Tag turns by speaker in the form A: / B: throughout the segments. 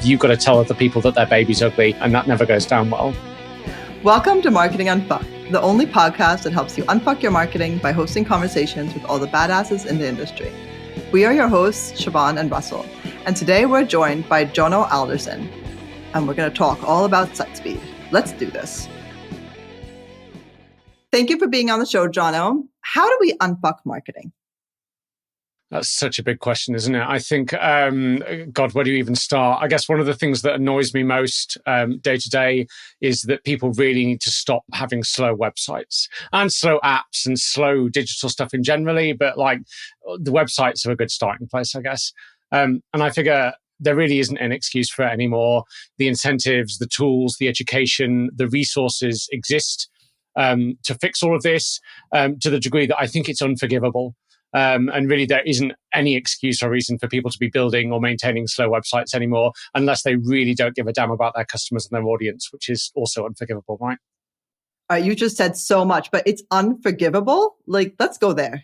A: you've got to tell other people that their baby's ugly, and that never goes down well.
B: Welcome to Marketing Unfucked, the only podcast that helps you unfuck your marketing by hosting conversations with all the badasses in the industry. We are your hosts, Siobhan and Russell, and today we're joined by Jono Alderson, and we're going to talk all about site speed. Let's do this. Thank you for being on the show, Jono. How do we unfuck marketing?
A: That's such a big question, isn't it? I think, God, where do you even start? I guess one of the things that annoys me most day to day is that people really need to stop having slow websites and slow apps and slow digital stuff in generally. But like the websites are a good starting place, I guess. And I figure there really isn't an excuse for it anymore. The incentives, the tools, the education, the resources exist to fix all of this to the degree that I think it's unforgivable. And really, there isn't any excuse or reason for people to be building or maintaining slow websites anymore unless they really don't give a damn about their customers and their audience, which is also unforgivable, right?
B: You just said so much, but it's unforgivable. Like, let's go there.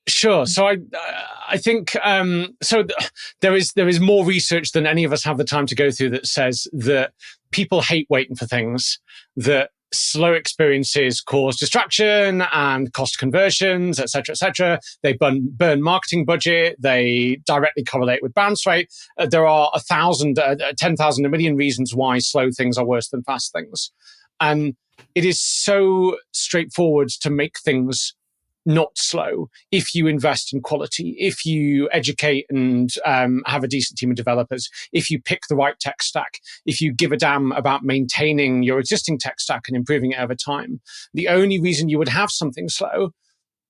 A: Sure. So I think there is more research than any of us have the time to go through that says that people hate waiting for things, that slow experiences cause distraction and cost conversions, et cetera, et cetera. They burn marketing budget. They directly correlate with bounce rate. There are 1,000, 10,000, a million reasons why slow things are worse than fast things. And it is so straightforward to make things not slow if you invest in quality, if you educate and have a decent team of developers, if you pick the right tech stack, if you give a damn about maintaining your existing tech stack and improving it over time. The only reason you would have something slow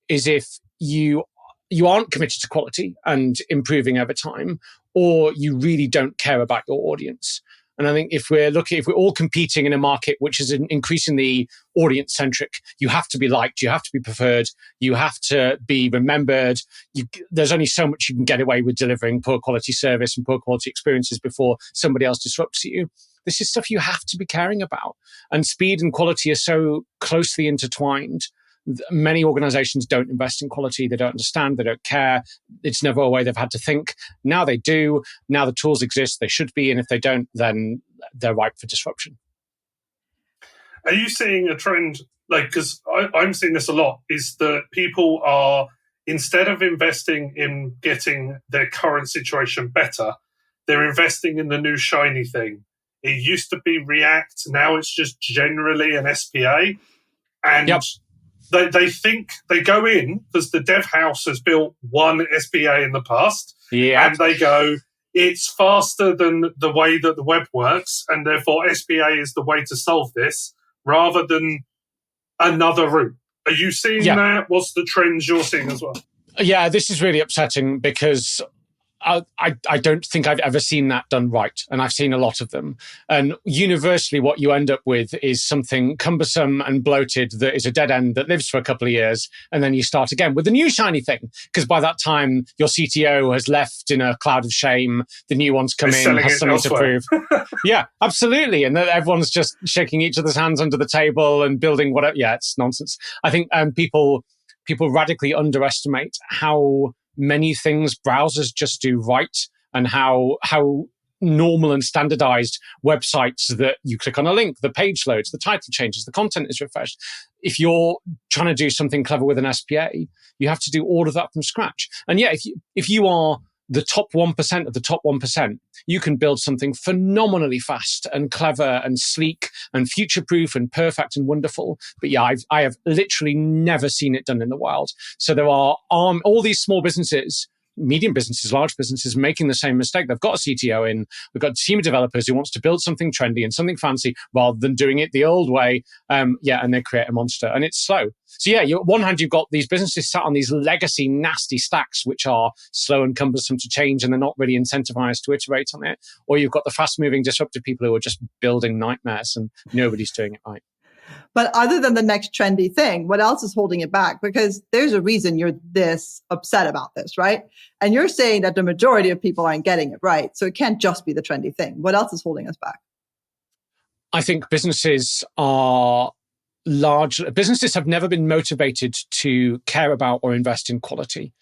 A: is if you aren't committed to quality and improving over time, or you really don't care about your audience. And I think if we're all competing in a market which is increasingly audience-centric, you have to be liked, you have to be preferred, you have to be remembered. There's only so much you can get away with delivering poor quality service and poor quality experiences before somebody else disrupts you. This is stuff you have to be caring about. And speed and quality are so closely intertwined. Many organizations don't invest in quality. They don't understand. They don't care. It's never a way they've had to think. Now they do. Now the tools exist. They should be. And if they don't, then they're ripe for disruption.
C: Are you seeing a trend, because I'm seeing this a lot, is that people are, instead of investing in getting their current situation better, they're investing in the new shiny thing. It used to be React. Now it's just generally an SPA. And
A: yep.
C: They think they go in because the dev house has built one SPA in the past, and they go, it's faster than the way that the web works, and therefore SPA is the way to solve this, rather than another route. Are you seeing that? What's the trends you're seeing as well?
A: Yeah, this is really upsetting because I don't think I've ever seen that done right. And I've seen a lot of them. And universally, what you end up with is something cumbersome and bloated that is a dead end that lives for a couple of years. And then you start again with the new shiny thing. Because by that time, your CTO has left in a cloud of shame. The new one's come in, has something to prove. Yeah, absolutely. And then everyone's just shaking each other's hands under the table and building whatever. Yeah, it's nonsense. I think people radically underestimate how many things browsers just do right, and how normal and standardized websites that you click on a link, the page loads, the title changes, the content is refreshed. If you're trying to do something clever with an SPA, you have to do all of that from scratch. And yeah, if you are the top 1% of the top 1%, you can build something phenomenally fast and clever and sleek and future-proof and perfect and wonderful. But yeah, I have literally never seen it done in the wild. So there are all these small businesses, medium businesses, large businesses making the same mistake. They've got a CTO in, we've got a team of developers who wants to build something trendy and something fancy rather than doing it the old way. And they create a monster, and it's slow. So yeah, on one hand, you've got these businesses sat on these legacy nasty stacks, which are slow and cumbersome to change, and they're not really incentivized to iterate on it. Or you've got the fast moving disruptive people who are just building nightmares and nobody's doing it right.
B: But other than the next trendy thing, what else is holding it back? Because there's a reason you're this upset about this, right? And you're saying that the majority of people aren't getting it right. So it can't just be the trendy thing. What else is holding us back?
A: I think businesses have never been motivated to care about or invest in quality.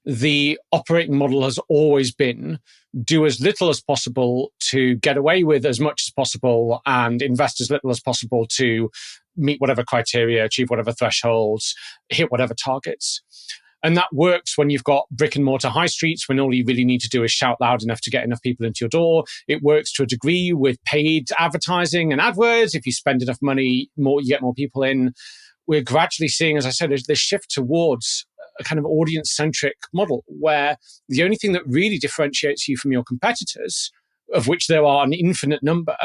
A: the operating model has always been do as little as possible to get away with as much as possible and invest as little as possible to meet whatever criteria, achieve whatever thresholds, hit whatever targets. And that works when you've got brick and mortar high streets, when all you really need to do is shout loud enough to get enough people into your door. It works to a degree with paid advertising and AdWords. If you spend enough money, you get more people in. We're gradually seeing, as I said, this shift towards a kind of audience-centric model where the only thing that really differentiates you from your competitors, of which there are an infinite number,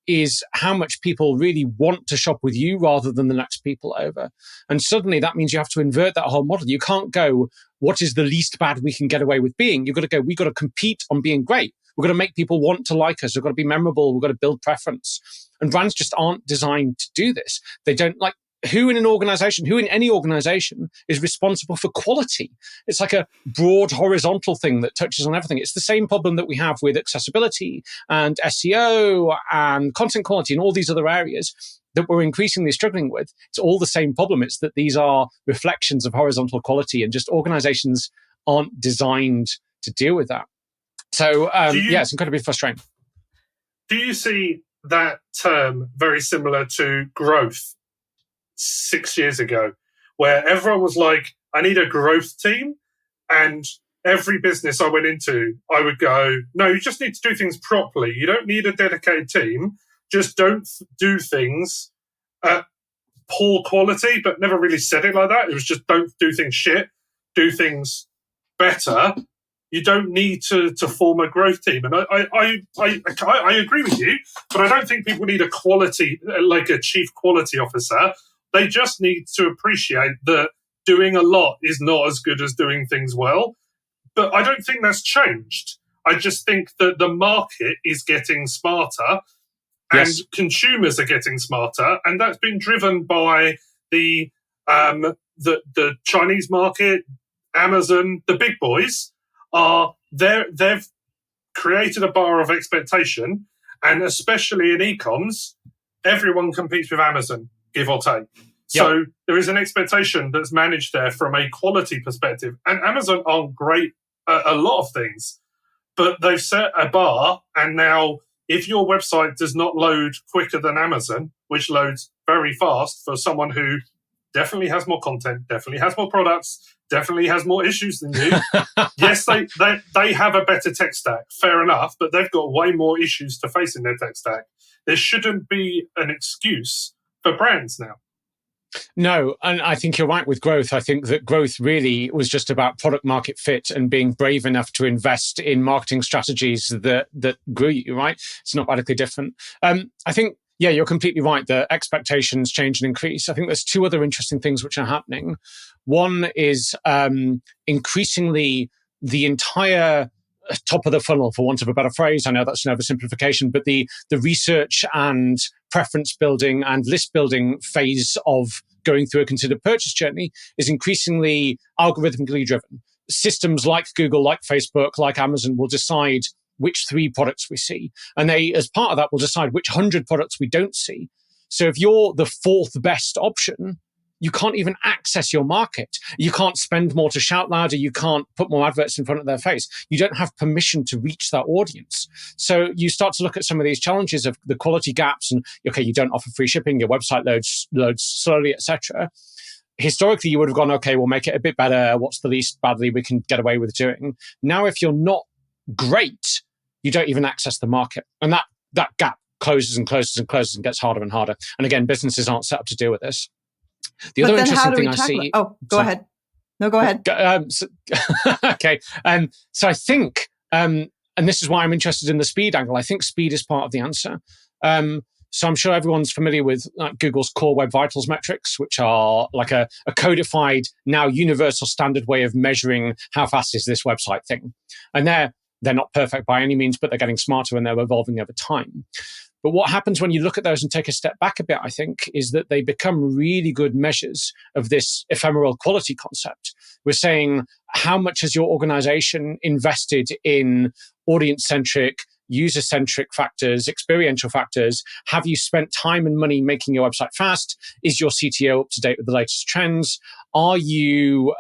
A: is how much people really want to shop with you rather than the next people over. And suddenly that means you have to invert that whole model. You can't go, what is the least bad we can get away with being? You've got to go, we've got to compete on being great. We've got to make people want to like us. We've got to be memorable. We've got to build preference. And brands just aren't designed to do this. They don't like, who in any organization is responsible for quality? It's like a broad horizontal thing that touches on everything. It's the same problem that we have with accessibility and SEO and content quality and all these other areas that we're increasingly struggling with. It's all the same problem. It's that these are reflections of horizontal quality and just organizations aren't designed to deal with that. So, it's incredibly frustrating.
C: Do you see that term very similar to growth 6 years ago, where everyone was like, I need a growth team? And every business I went into, I would go, no, you just need to do things properly. You don't need a dedicated team. Just don't do things at poor quality, but never really said it like that. It was just don't do things shit, do things better. You don't need to form a growth team. And I agree with you, but I don't think people need a quality, like a chief quality officer. They just need to appreciate that doing a lot is not as good as doing things well. But I don't think that's changed. I just think that the market is getting smarter and consumers are getting smarter. And that's been driven by the Chinese market, Amazon, the big boys. They've created a bar of expectation, and especially in e-coms, everyone competes with Amazon, give or take. So there is an expectation that's managed there from a quality perspective. And Amazon aren't great at a lot of things, but they've set a bar. And now if your website does not load quicker than Amazon, which loads very fast for someone who definitely has more content, definitely has more products, definitely has more issues than you. Yes, they have a better tech stack, fair enough, but they've got way more issues to face in their tech stack. There shouldn't be an excuse for brands now.
A: No, and I think you're right with growth. I think that growth really was just about product market fit and being brave enough to invest in marketing strategies that grew you, right? It's not radically different. I think, you're completely right. The expectations change and increase. I think there's two other interesting things which are happening. One is increasingly the entire top of the funnel, for want of a better phrase. I know that's an oversimplification, but the research and preference building and list building phase of going through a considered purchase journey is increasingly algorithmically driven. Systems like Google, like Facebook, like Amazon will decide which 3 products we see. And they, as part of that, will decide which 100 products we don't see. So if you're the 4th best option, you can't even access your market. You can't spend more to shout louder. You can't put more adverts in front of their face. You don't have permission to reach that audience. So you start to look at some of these challenges of the quality gaps and, okay, you don't offer free shipping, your website loads slowly, etc. Historically, you would have gone, okay, we'll make it a bit better. What's the least badly we can get away with doing? Now, if you're not great, you don't even access the market. And that gap closes and closes and closes and gets harder and harder. And again, businesses aren't set up to deal with this. The other interesting thing I see...
B: Oh, go ahead. No, go ahead.
A: Okay. So I think, and this is why I'm interested in the speed angle, I think speed is part of the answer. So I'm sure everyone's familiar with Google's Core Web Vitals metrics, which are like a codified, now universal standard way of measuring how fast is this website thing. And they're not perfect by any means, but they're getting smarter and they're evolving over time. But what happens when you look at those and take a step back a bit, I think, is that they become really good measures of this ephemeral quality concept. We're saying, how much has your organization invested in audience-centric, user-centric factors, experiential factors? Have you spent time and money making your website fast? Is your CTO up to date with the latest trends? Are you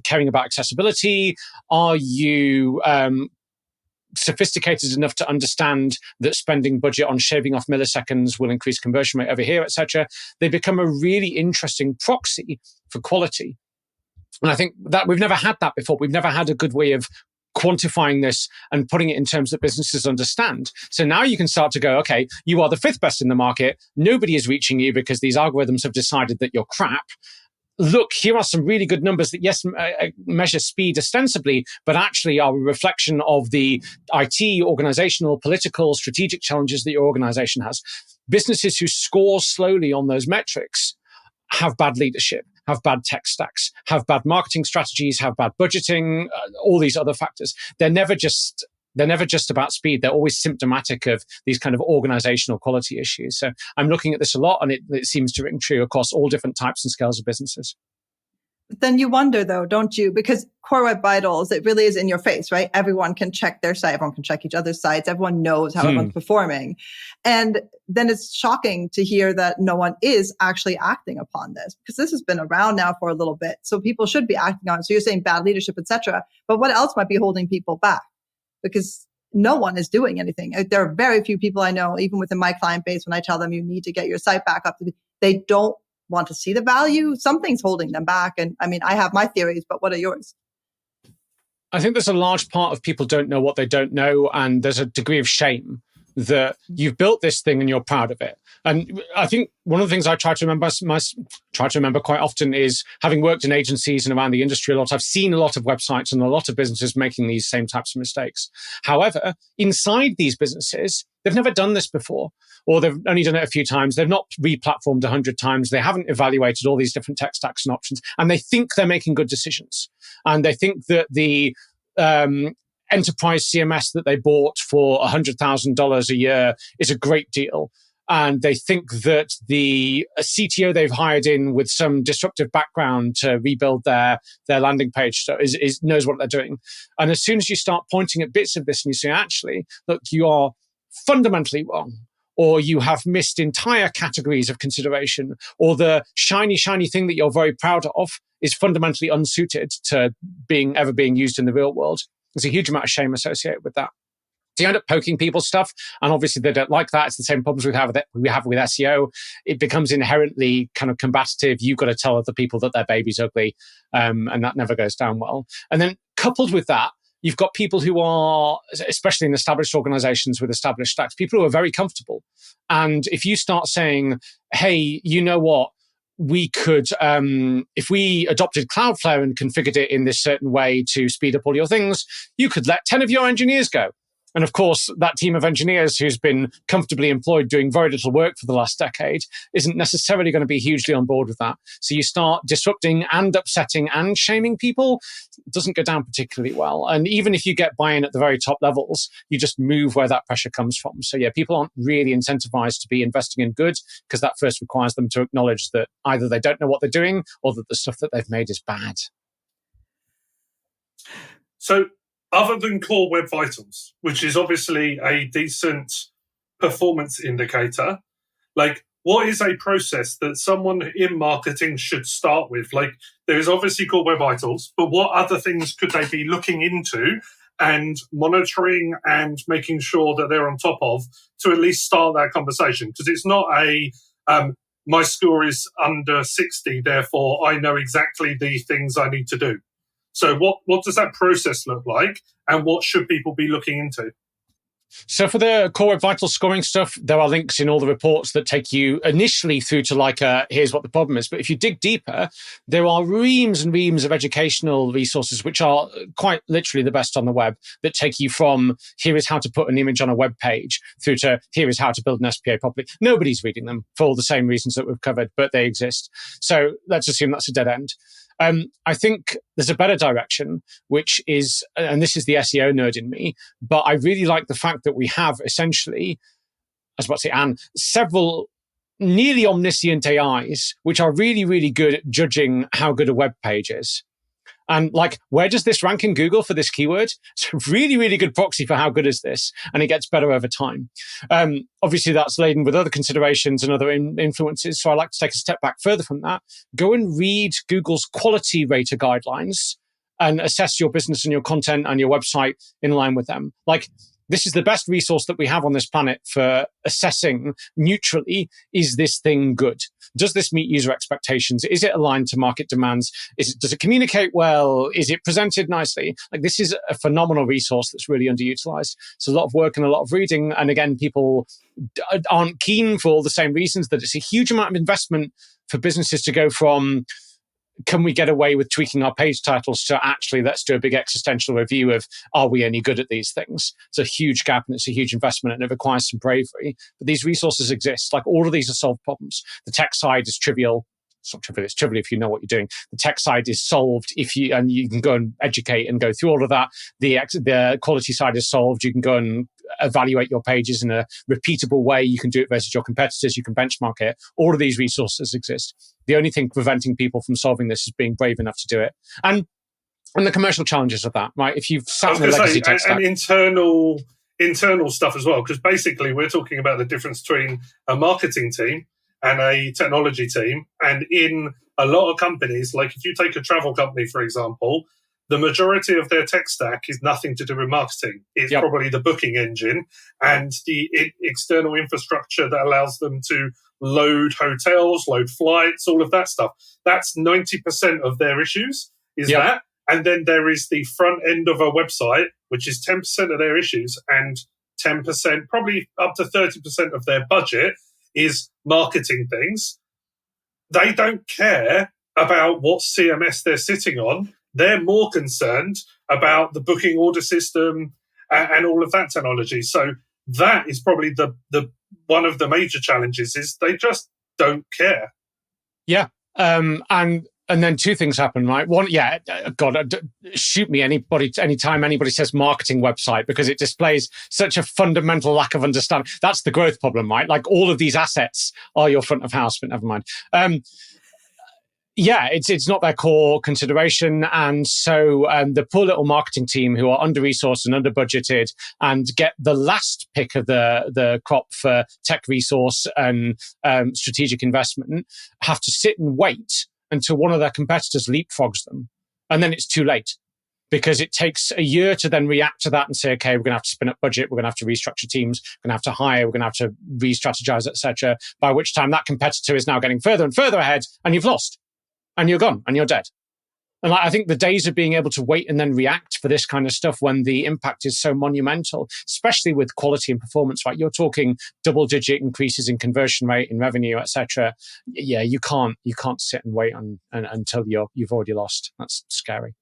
A: caring about accessibility? Are you sophisticated enough to understand that spending budget on shaving off milliseconds will increase conversion rate over here, etc.? They become a really interesting proxy for quality. And I think that we've never had that before. We've never had a good way of quantifying this and putting it in terms that businesses understand. So now you can start to go, okay, you are the fifth best in the market. Nobody is reaching you because these algorithms have decided that you're crap. Look, here are some really good numbers that, yes, measure speed ostensibly, but actually are a reflection of the IT, organizational, political, strategic challenges that your organization has. Businesses who score slowly on those metrics have bad leadership, have bad tech stacks, have bad marketing strategies, have bad budgeting, all these other factors. They're never just about speed. They're always symptomatic of these kind of organizational quality issues. So I'm looking at this a lot, and it seems to ring true across all different types and scales of businesses.
B: But then you wonder, though, don't you? Because Core Web Vitals, it really is in your face, right? Everyone can check their site. Everyone can check each other's sites. Everyone knows how everyone's performing. And then it's shocking to hear that no one is actually acting upon this, because this has been around now for a little bit. So people should be acting on it. So you're saying bad leadership, etc. But what else might be holding people back? Because no one is doing anything. There are very few people I know, even within my client base, when I tell them you need to get your site back up, they don't want to see the value. Something's holding them back. And I mean, I have my theories, but what are yours?
A: I think there's a large part of people don't know what they don't know. And there's a degree of shame that you've built this thing and you're proud of it. And I think one of the things I try to remember quite often is, having worked in agencies and around the industry a lot, I've seen a lot of websites and a lot of businesses making these same types of mistakes. However, inside these businesses, they've never done this before, or they've only done it a few times. They've not re-platformed 100 times. They haven't evaluated all these different tech stacks and options. And they think they're making good decisions. And they think that the enterprise CMS that they bought for $100,000 a year is a great deal. And they think that the CTO they've hired in with some disruptive background to rebuild their landing page knows what they're doing. And as soon as you start pointing at bits of this and you say, actually, look, you are fundamentally wrong, or you have missed entire categories of consideration, or the shiny thing that you're very proud of is fundamentally unsuited to ever being used in the real world, there's a huge amount of shame associated with that. So you end up poking people's stuff, and obviously they don't like that. It's the same problems we have with SEO. It becomes inherently kind of combative. You've got to tell other people that their baby's ugly, and that never goes down well. And then coupled with that, you've got people who are, especially in established organizations with established stacks, people who are very comfortable. And if you start saying, hey, you know what? We could, if we adopted Cloudflare and configured it in this certain way to speed up all your things, you could let 10 of your engineers go. And of course, that team of engineers who's been comfortably employed doing very little work for the last decade isn't necessarily going to be hugely on board with that. So you start disrupting and upsetting and shaming people. It doesn't go down particularly well. And even if you get buy-in at the very top levels, you just move where that pressure comes from. So yeah, people aren't really incentivized to be investing in good, because that first requires them to acknowledge that either they don't know what they're doing or that the stuff that they've made is bad.
C: So, other than Core Web Vitals, which is obviously a decent performance indicator, like, what is a process that someone in marketing should start with? Like, there is obviously Core Web Vitals, but what other things could they be looking into and monitoring and making sure that they're on top of to at least start that conversation? Because it's not my score is under 60, therefore I know exactly the things I need to do. So what does that process look like, and what should people be looking into?
A: So for the Core Web Vitals scoring stuff, there are links in all the reports that take you initially through to here's what the problem is. But if you dig deeper, there are reams and reams of educational resources, which are quite literally the best on the web, that take you from here is how to put an image on a web page through to here is how to build an SPA properly. Nobody's reading them for all the same reasons that we've covered, but they exist. So let's assume that's a dead end. I think there's a better direction, which is, and this is the SEO nerd in me, but I really like the fact that we have essentially, I was about to say, Anne, several nearly omniscient AIs, which are really, really good at judging how good a web page is. And like, where does this rank in Google for this keyword? It's a really, really good proxy for how good is this? And it gets better over time. Obviously, that's laden with other considerations and other influences. So I like to take a step back further from that. Go and read Google's quality rater guidelines and assess your business and your content and your website in line with them. Like, this is the best resource that we have on this planet for assessing neutrally, is this thing good? Does this meet user expectations? Is it aligned to market demands? Does it communicate well? Is it presented nicely? Like, this is a phenomenal resource that's really underutilized. It's a lot of work and a lot of reading. And again, people aren't keen for all the same reasons, that it's a huge amount of investment for businesses to go from, can we get away with tweaking our page titles, to actually, let's do a big existential review of, are we any good at these things? It's a huge gap and it's a huge investment and it requires some bravery. But these resources exist. Like, all of these are solved problems. The tech side is trivial. It's not trivial, it's trivial if you know what you're doing. The tech side is solved and you can go and educate and go through all of that. The quality side is solved. You can go and evaluate your pages in a repeatable way. You can do it versus your competitors. You can benchmark it. All of these resources exist. The only thing preventing people from solving this is being brave enough to do it. And the commercial challenges of that, right? If you've sat in a legacy tech stack.
C: And internal stuff as well, because basically we're talking about the difference between a marketing team and a technology team. And in a lot of companies, like if you take a travel company, for example, the majority of their tech stack is nothing to do with marketing. It's probably the booking engine and the external infrastructure that allows them to load hotels, load flights, all of that stuff. That's 90% of their issues, is that. And then there is the front end of a website, which is 10% of their issues, and 10%, probably up to 30% of their budget is marketing things. They don't care about what CMS they're sitting on. They're more concerned about the booking order system and all of that technology. So that is probably the one of the major challenges, is they just don't care.
A: Yeah. And then two things happen, right? One, God, shoot me anytime anybody says marketing website, because it displays such a fundamental lack of understanding. That's the growth problem, right? Like, all of these assets are your front of house, but never mind. It's not their core consideration. And so the poor little marketing team, who are under-resourced and under-budgeted and get the last pick of the crop for tech resource and strategic investment, have to sit and wait until one of their competitors leapfrogs them. And then it's too late, because it takes a year to then react to that and say, okay, we're going to have to spin up budget, we're going to have to restructure teams, we're going to have to hire, we're going to have to re-strategize, etc. By which time that competitor is now getting further and further ahead, and you've lost. And you're gone, and you're dead. And I think the days of being able to wait and then react for this kind of stuff, when the impact is so monumental, especially with quality and performance, right? You're talking double-digit increases in conversion rate, in revenue, etc. Yeah, you can't sit and wait until you've already lost. That's scary.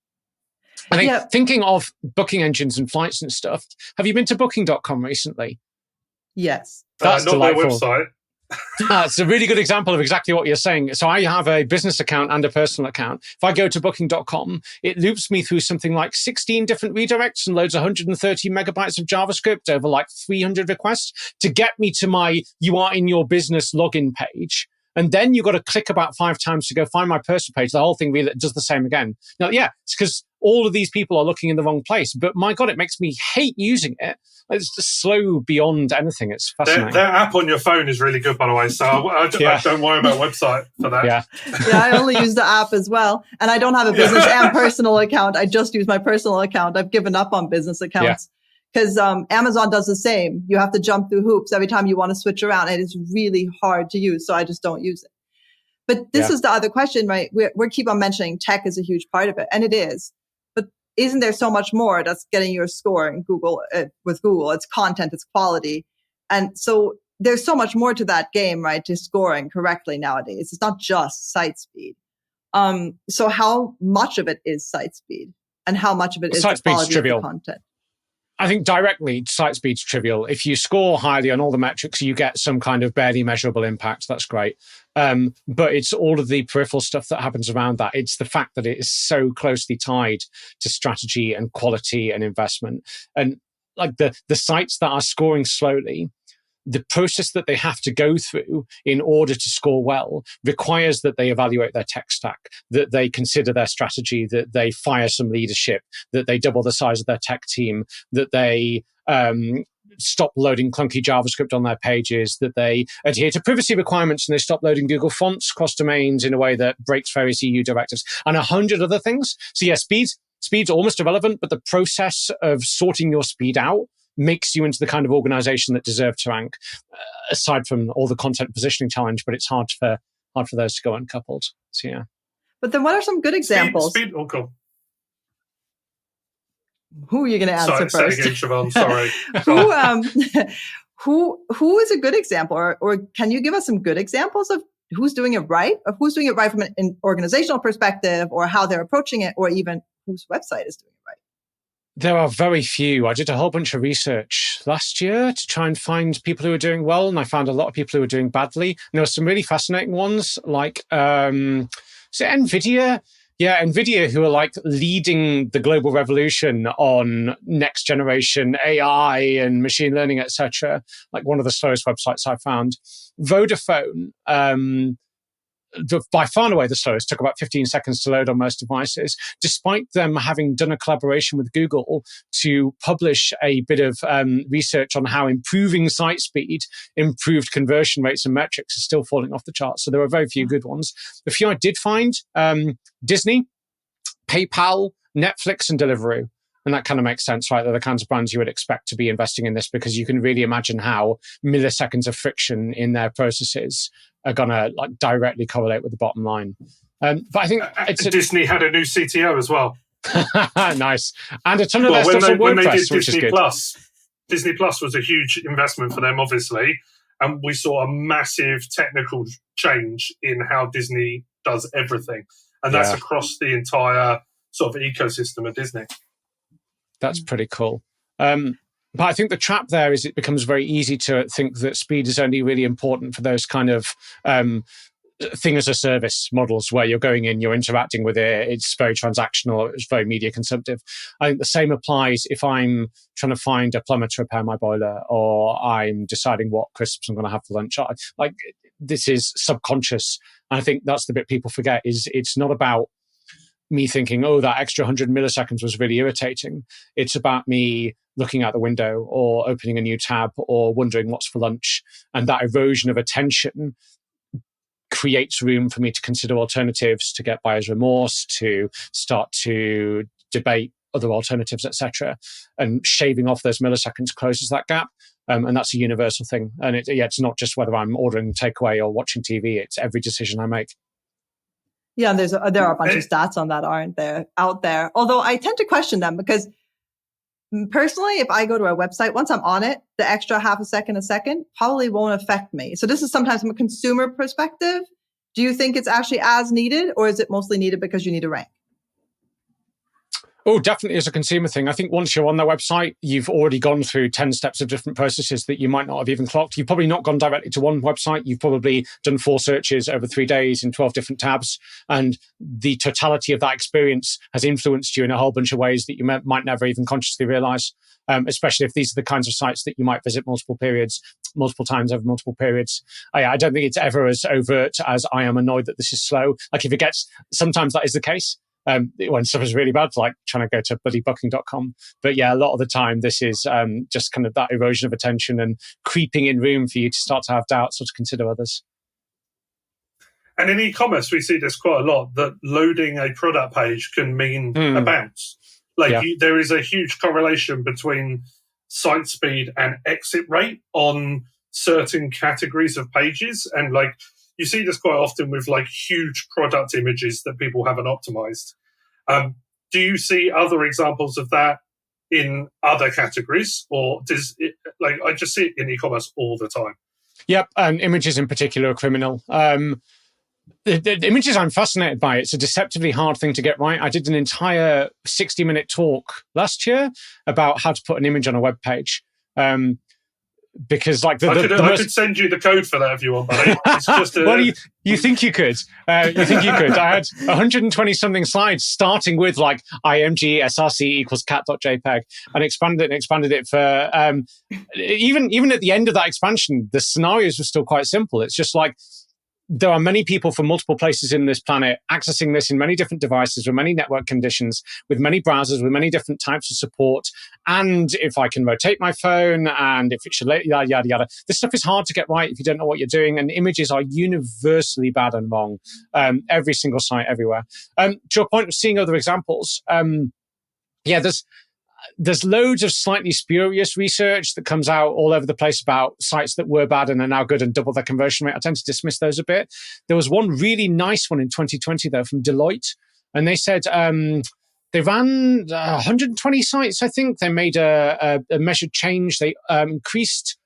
A: I think thinking of booking engines and flights and stuff. Have you been to Booking.com recently?
B: Yes.
A: That's
C: not
A: delightful.
C: their website.
A: It's a really good example of exactly what you're saying. So I have a business account and a personal account. If I go to booking.com, it loops me through something like 16 different redirects and loads 130 megabytes of JavaScript over like 300 requests to get me to my "you are in your business" login page. And then you've got to click about 5 times to go find my personal page. The whole thing really does the same again. Now, it's because all of these people are looking in the wrong place. But my God, it makes me hate using it. It's just slow beyond anything. It's fascinating.
C: Their app on your phone is really good, by the way. So I don't worry about website for that.
A: Yeah,
B: I only use the app as well. And I don't have a business and personal account. I just use my personal account. I've given up on business accounts. Because Amazon does the same. You have to jump through hoops every time you want to switch around. And it's really hard to use. So I just don't use it. But this is the other question, right? We keep on mentioning tech is a huge part of it. And it is. But isn't there so much more that's getting your score in Google with Google? It's content, it's quality. And so there's so much more to that game, right? To scoring correctly nowadays. It's not just site speed. So how much of it is site speed? And how much of it is the quality of the content?
A: I think directly, site speed's trivial. If you score highly on all the metrics, you get some kind of barely measurable impact. That's great. But it's all of the peripheral stuff that happens around that. It's the fact that it is so closely tied to strategy and quality and investment. And like the sites that are scoring slowly, the process that they have to go through in order to score well requires that they evaluate their tech stack, that they consider their strategy, that they fire some leadership, that they double the size of their tech team, that they stop loading clunky JavaScript on their pages, that they adhere to privacy requirements and they stop loading Google fonts cross domains in a way that breaks various EU directives, and 100 other things. So yeah, speed's almost irrelevant, but the process of sorting your speed out makes you into the kind of organization that deserve to rank, aside from all the content positioning challenge, but it's hard for those to go uncoupled. So yeah.
B: But then what are some good examples?
C: Speed, cool.
B: Who are you going to answer first?
C: Say again, Siobhan, sorry.
B: Who is a good example? Or can you give us some good examples of who's doing it right? Of who's doing it right from an organizational perspective, or how they're approaching it, or even whose website is doing it right?
A: There are very few. I did a whole bunch of research last year to try and find people who are doing well, and I found a lot of people who are doing badly. And there were some really fascinating ones, like NVIDIA. Yeah, NVIDIA, who are like leading the global revolution on next generation AI and machine learning, etc. Like one of the slowest websites I found. Vodafone, by far and away the slowest, took about 15 seconds to load on most devices, despite them having done a collaboration with Google to publish a bit of research on how improving site speed improved conversion rates and metrics are still falling off the charts. So there were very few good ones. The few I did find, Disney, PayPal, Netflix, and Deliveroo. And that kind of makes sense, right? They're the kinds of brands you would expect to be investing in this, because you can really imagine how milliseconds of friction in their processes are going to like directly correlate with the bottom line. But I think
C: Disney had a new CTO as well.
A: Nice. And a ton of their stuff on WordPress,
C: when they did
A: which
C: Disney
A: is good.
C: Disney Plus was a huge investment for them, obviously. And we saw a massive technical change in how Disney does everything. And that's across the entire sort of ecosystem of Disney.
A: That's pretty cool. But I think the trap there is it becomes very easy to think that speed is only really important for those kind of thing as a service models where you're going in, you're interacting with it, it's very transactional, it's very media consumptive. I think the same applies if I'm trying to find a plumber to repair my boiler, or I'm deciding what crisps I'm going to have for lunch. Like, this is subconscious. And I think that's the bit people forget, is it's not about me thinking, oh, that extra 100 milliseconds was really irritating. It's about me looking out the window or opening a new tab or wondering what's for lunch. And that erosion of attention creates room for me to consider alternatives, to get buyer's remorse, to start to debate other alternatives, etc. And shaving off those milliseconds closes that gap. And that's a universal thing. And it's not just whether I'm ordering takeaway or watching TV. It's every decision I make.
B: Yeah, and there are a bunch of stats on that, aren't there, out there? Although I tend to question them, because personally, if I go to a website, once I'm on it, the extra half a second probably won't affect me. So this is sometimes from a consumer perspective. Do you think it's actually as needed, or is it mostly needed because you need to rank?
A: Oh, definitely as a consumer thing. I think once you're on their website, you've already gone through 10 steps of different processes that you might not have even clocked. You've probably not gone directly to one website. You've probably done 4 searches over 3 days in 12 different tabs. And the totality of that experience has influenced you in a whole bunch of ways that you might never even consciously realize, especially if these are the kinds of sites that you might visit multiple times over multiple periods. I don't think it's ever as overt as I am annoyed that this is slow. Like if it gets, sometimes that is the case. When stuff is really bad, like trying to go to bloodybooking.com. But yeah, a lot of the time, this is just kind of that erosion of attention and creeping in room for you to start to have doubts or to consider others.
C: And in e-commerce, we see this quite a lot, that loading a product page can mean a bounce. There is a huge correlation between site speed and exit rate on certain categories of pages. And you see this quite often with huge product images that people haven't optimized. Do you see other examples of that in other categories, or does it, I just see it in e-commerce all the time?
A: Yep, images in particular are criminal. The images I'm fascinated by, it's a deceptively hard thing to get right. I did an entire 60-minute talk last year about how to put an image on a web page. because like
C: I could send you the code for that if you want, buddy. It's just
A: well, you think you could. You think you could. I had 120 something slides starting with like img src equals cat.jpg and expanded it for even at the end of that expansion, the scenarios were still quite simple. It's just like there are many people from multiple places in this planet accessing this in many different devices with many network conditions, with many browsers, with many different types of support. And if I can rotate my phone and if it should, yada, yada, yada. This stuff is hard to get right if you don't know what you're doing. And images are universally bad and wrong. Every single site, everywhere. To your point of seeing other examples, there's loads of slightly spurious research that comes out all over the place about sites that were bad and are now good and double their conversion rate. I tend to dismiss those a bit. There was one really nice one in 2020, though, from Deloitte. And they said they ran 120 sites, I think. They made a measured change. They increased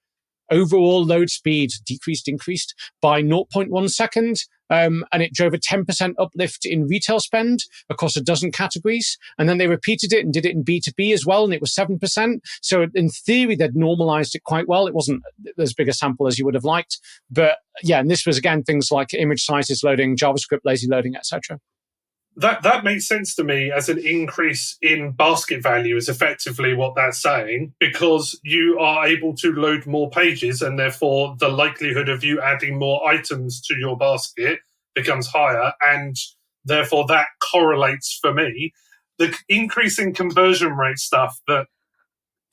A: overall load speed, increased by 0.1 second. And it drove a 10% uplift in retail spend across a dozen categories. And then they repeated it and did it in B2B as well, and it was 7%. So in theory, they'd normalized it quite well. It wasn't as big a sample as you would have liked. But yeah, and this was, again, things like image sizes loading, JavaScript lazy loading, etc.
C: That makes sense to me as an increase in basket value is effectively what that's saying, because you are able to load more pages and therefore the likelihood of you adding more items to your basket becomes higher, and therefore that correlates for me. The increasing conversion rate stuff that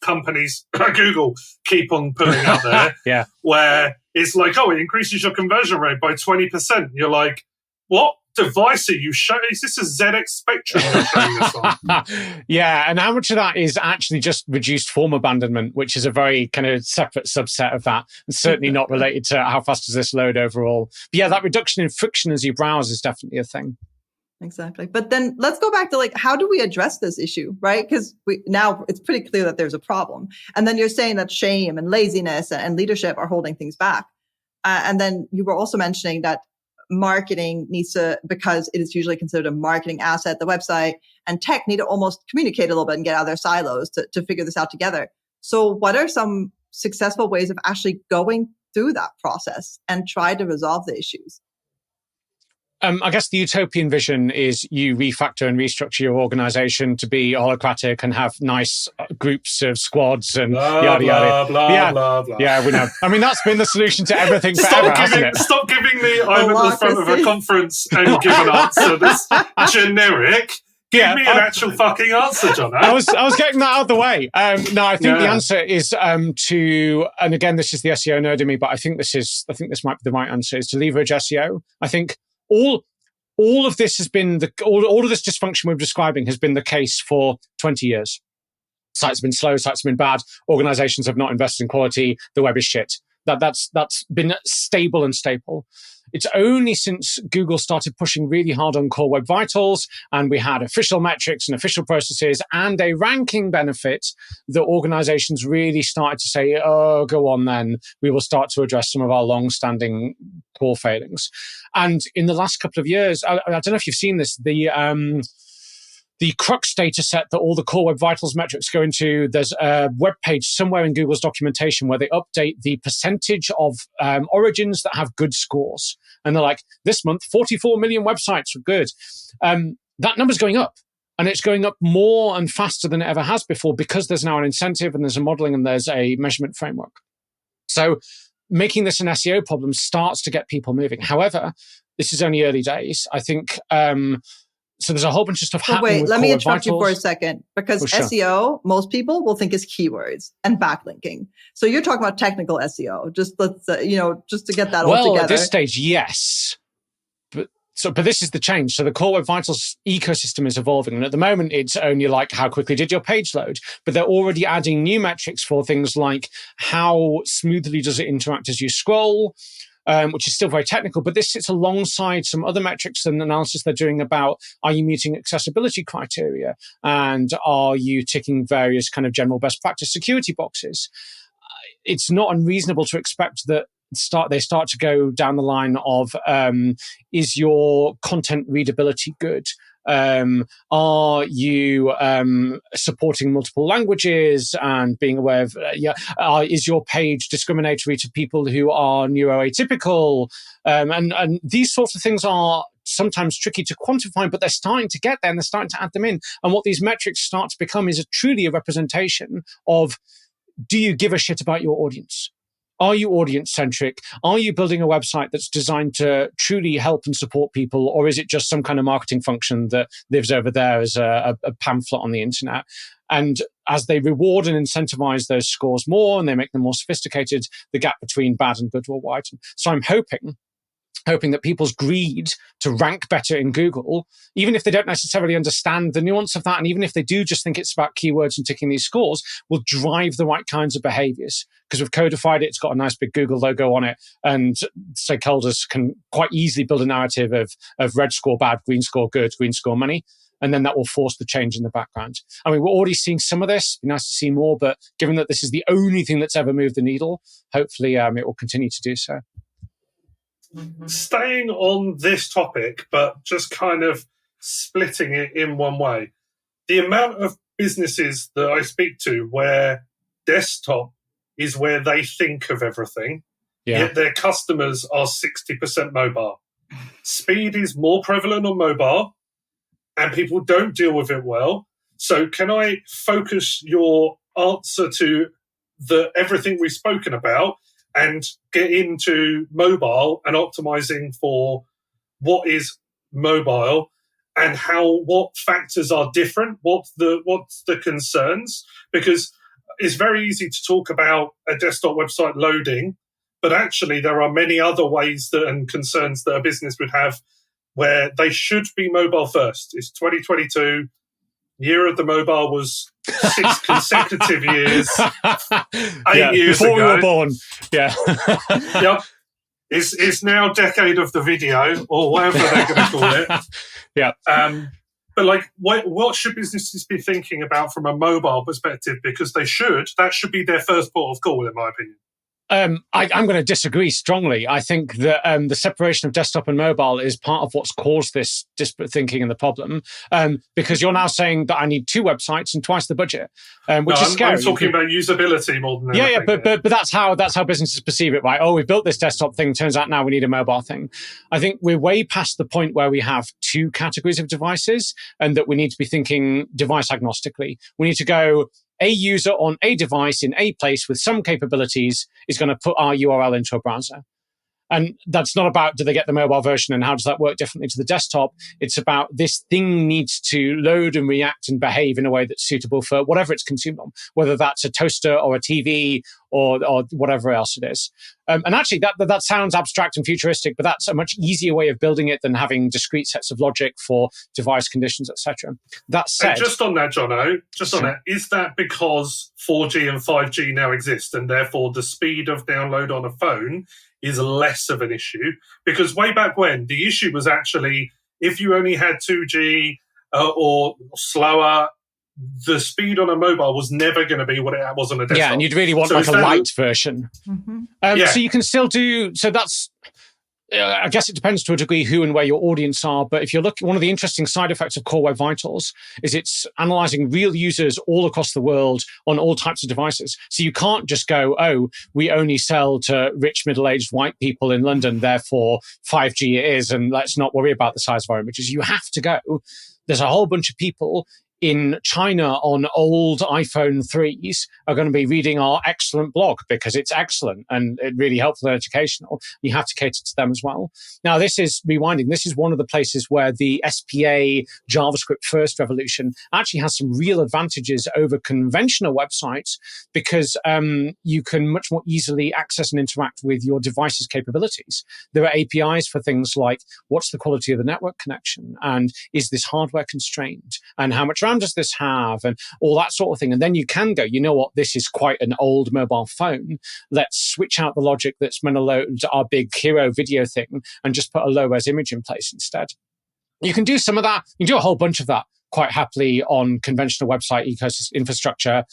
C: companies like Google keep on putting out there, where it's like, oh, it increases your conversion rate by 20%. You're like, what device are you showing? Is this a ZX Spectrum you're showing this on?
A: Yeah, and how much of that is actually just reduced form abandonment, which is a very kind of separate subset of that, and certainly not related to how fast does this load overall. But yeah, that reduction in friction as you browse is definitely a thing.
B: Exactly. But then let's go back to like, how do we address this issue, right? Because now it's pretty clear that there's a problem. And then you're saying that shame and laziness and leadership are holding things back. And then you were also mentioning that marketing needs to, because it is usually considered a marketing asset, the website and tech need to almost communicate a little bit and get out of their silos to figure this out together. So what are some successful ways of actually going through that process and try to resolve the issues?
A: I guess the utopian vision is you refactor and restructure your organization to be holocratic and have nice groups of squads and yada, yada.
C: Blah.
A: Yeah, we know. I mean, that's been the solution to everything forever, hasn't it?
C: Stop giving me I'm at the front of a conference and give an answer that's generic. Give me an actual fucking answer, Jono.
A: I was getting that out of the way. No, I think the answer is to, and again, this is the SEO nerd in me, but I think this might be the right answer, is to leverage SEO. I think all of this has been all of this dysfunction we're describing has been the case for 20 years. Sites have been slow, sites have been bad, organizations have not invested in quality, the web is shit. That's been stable and staple. It's only since Google started pushing really hard on Core Web Vitals and we had official metrics and official processes and a ranking benefit that organizations really started to say, oh, go on then. We will start to address some of our long-standing core failings. And in the last couple of years, I don't know if you've seen this, the crux data set that all the Core Web Vitals metrics go into, there's a web page somewhere in Google's documentation where they update the percentage of origins that have good scores. And they're like, this month, 44 million websites were good. That number's going up. And it's going up more and faster than it ever has before because there's now an incentive and there's a modeling and there's a measurement framework. So making this an SEO problem starts to get people moving. However, this is only early days. I think... So there's a whole bunch of stuff happening.
B: Wait, let me interrupt you for a second, because SEO, most people will think is keywords and backlinking. So you're talking about technical SEO. Just let's, just to get that all together.
A: Well, at this stage, yes. But this is the change. So the Core Web Vitals ecosystem is evolving. And at the moment, it's only like how quickly did your page load? But they're already adding new metrics for things like how smoothly does it interact as you scroll? Which is still very technical, but this sits alongside some other metrics and analysis they're doing about, are you meeting accessibility criteria? And are you ticking various kind of general best practice security boxes? It's not unreasonable to expect that they start to go down the line of, is your content readability good? Are you supporting multiple languages and being aware of, is your page discriminatory to people who are neuroatypical? And these sorts of things are sometimes tricky to quantify, but they're starting to get there and they're starting to add them in. And what these metrics start to become is truly a representation of, do you give a shit about your audience? Are you audience-centric? Are you building a website that's designed to truly help and support people? Or is it just some kind of marketing function that lives over there as a pamphlet on the internet? And as they reward and incentivize those scores more and they make them more sophisticated, the gap between bad and good will widen. So I'm hoping that people's greed to rank better in Google, even if they don't necessarily understand the nuance of that, and even if they do just think it's about keywords and ticking these scores, will drive the right kinds of behaviors. Because we've codified it, it's got a nice big Google logo on it, and stakeholders can quite easily build a narrative of red score bad, green score good, green score money, and then that will force the change in the background. I mean, we're already seeing some of this. It'd be nice to see more, but given that this is the only thing that's ever moved the needle, hopefully it will continue to do so.
C: Staying on this topic, but just kind of splitting it in one way. The amount of businesses that I speak to where desktop is where they think of everything, yet their customers are 60% mobile. Speed is more prevalent on mobile, and people don't deal with it well. So can I focus your answer to everything we've spoken about and get into mobile and optimizing for what is mobile and what factors are different, what's the concerns? Because it's very easy to talk about a desktop website loading, but actually there are many other ways and concerns that a business would have where they should be mobile first. It's 2022. Year of the mobile was 6 consecutive years, 8 years
A: before
C: ago.
A: we were born. Yeah.
C: Yep. It's now decade of the video, or whatever they're going to call it.
A: Yeah.
C: But what should businesses be thinking about from a mobile perspective? Because that should be their first port of call, in my opinion.
A: I'm going to disagree strongly. I think that the separation of desktop and mobile is part of what's caused this disparate thinking and the problem. Because you're now saying that I need 2 websites and twice the budget, which is scary.
C: I'm talking about usability more than anything.
A: But that's how businesses perceive it, right? Oh, we built this desktop thing. Turns out now we need a mobile thing. I think we're way past the point where we have 2 categories of devices, and that we need to be thinking device agnostically. We need to go, a user on a device in a place with some capabilities is going to put our URL into a browser. And that's not about, do they get the mobile version and how does that work differently to the desktop? It's about this thing needs to load and react and behave in a way that's suitable for whatever it's consumed on, whether that's a toaster or a TV or whatever else it is. And actually, that sounds abstract and futuristic, but that's a much easier way of building it than having discrete sets of logic for device conditions, etc. That said,
C: and just on that, Jono, is that because 4G and 5G now exist, and therefore the speed of download on a phone is less of an issue? Because way back when, the issue was actually if you only had 2G or slower, the speed on a mobile was never going to be what it was on a desktop.
A: Yeah, and you'd really want like a light version.
B: Mm-hmm.
A: So you can still do, so that's, I guess it depends to a degree who and where your audience are. But if you're looking, one of the interesting side effects of Core Web Vitals is it's analyzing real users all across the world on all types of devices. So you can't just go, oh, we only sell to rich, middle-aged white people in London, therefore 5G it is, and let's not worry about the size of our images. You have to go, there's a whole bunch of people in China on old iPhone 3s are going to be reading our excellent blog because it's excellent and it really helpful and educational. You have to cater to them as well. Now, this is rewinding. This is one of the places where the SPA JavaScript first revolution actually has some real advantages over conventional websites because you can much more easily access and interact with your device's capabilities. There are APIs for things like what's the quality of the network connection and is this hardware constrained and how much RAM does this have and all that sort of thing. And then you can go, you know what, this is quite an old mobile phone. Let's switch out the logic that's going to load our big hero video thing and just put a low-res image in place instead. You can do some of that. You can do a whole bunch of that. quite happily on conventional website ecosystem infrastructure.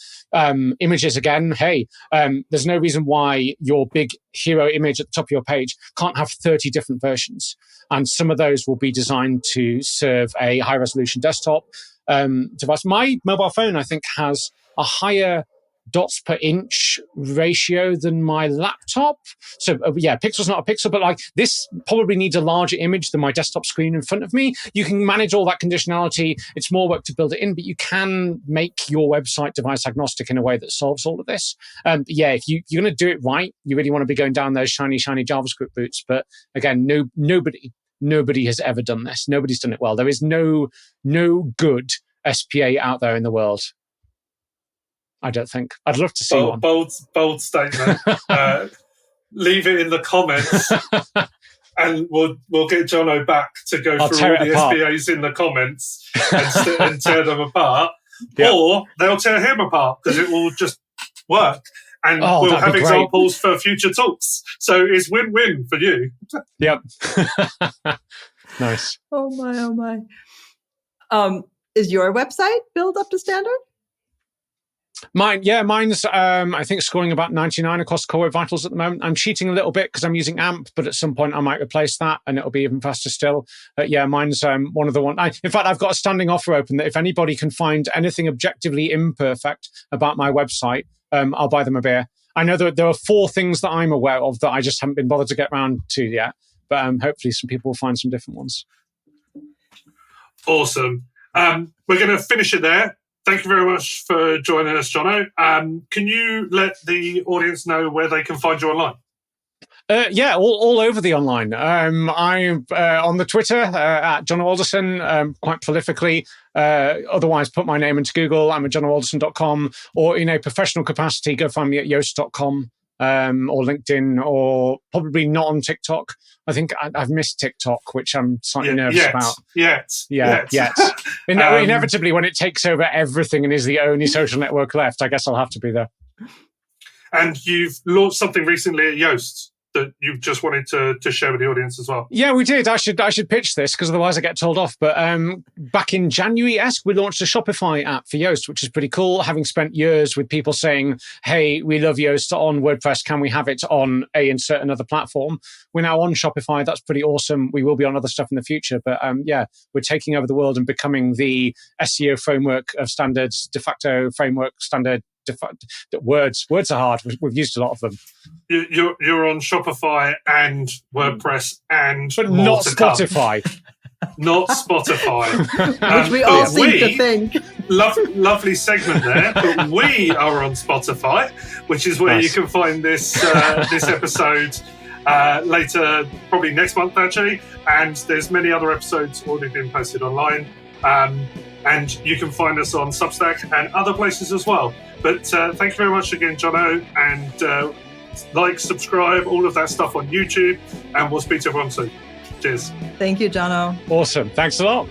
A: Images again, hey, there's no reason why your big hero image at the top of your page can't have 30 different versions. And some of those will be designed to serve a high resolution desktop device. My mobile phone, I think, has a higher dots per inch ratio than my laptop. So pixel's not a pixel, but like this probably needs a larger image than my desktop screen in front of me. You can manage all that conditionality. It's more work to build it in, but you can make your website device agnostic in a way that solves all of this. If you're going to do it right, you really want to be going down those shiny JavaScript routes. But again, nobody has ever done this. Nobody's done it well. There is no good SPA out there in the world. I don't think. I'd love to see one.
C: Bold statement. Leave it in the comments, and we'll get Jono back to go through all the SPAs in the comments and tear them apart. Yep. Or they'll tear him apart because it will just work. And we'll have examples for future talks. So it's win-win for you.
A: Yep. Nice.
B: Oh my. Is your website built up to standard?
A: Mine's I think scoring about 99 across Core Web Vitals at the moment. I'm cheating a little bit because I'm using AMP, but at some point I might replace that and it'll be even faster still. Mine's one of the one. In fact, I've got a standing offer open that if anybody can find anything objectively imperfect about my website, I'll buy them a beer. I know that there are 4 things that I'm aware of that I just haven't been bothered to get around to yet, but hopefully some people will find some different ones.
C: Awesome. We're going to finish it there. Thank you very much for joining us, Jono. Can you let the audience know where they can find you online?
A: All over the online. I'm on the Twitter at Jono Alderson quite prolifically. Otherwise, put my name into Google. I'm at jonoalderson.com, or in a professional capacity, go find me at yoast.com or LinkedIn, or probably not on TikTok. I think I've missed TikTok, which I'm slightly nervous about.
C: Yet.
A: Inevitably, when it takes over everything and is the only social network left, I guess I'll have to be there.
C: And you've launched something recently at Yoast that you just wanted to share with the audience as well.
A: Yeah, we did. I should pitch this because otherwise I get told off. But back in January, we launched a Shopify app for Yoast, which is pretty cool. Having spent years with people saying, hey, we love Yoast on WordPress. Can we have it on insert another platform? We're now on Shopify. That's pretty awesome. We will be on other stuff in the future. But we're taking over the world and becoming the SEO framework of standards, de facto framework standard. Words are hard. We've used a lot of them.
C: You're on Shopify and WordPress
A: but not Spotify.
C: Not Spotify.
B: Which we all seem to think.
C: Lovely segment there. But we are on Spotify, which is where you can find this episode later, probably next month actually. And there's many other episodes already been posted online. And you can find us on Substack and other places as well. But thank you very much again, Jono, and subscribe, all of that stuff on YouTube, and we'll speak to everyone soon. Cheers.
B: Thank you, Jono.
A: Awesome. Thanks a lot.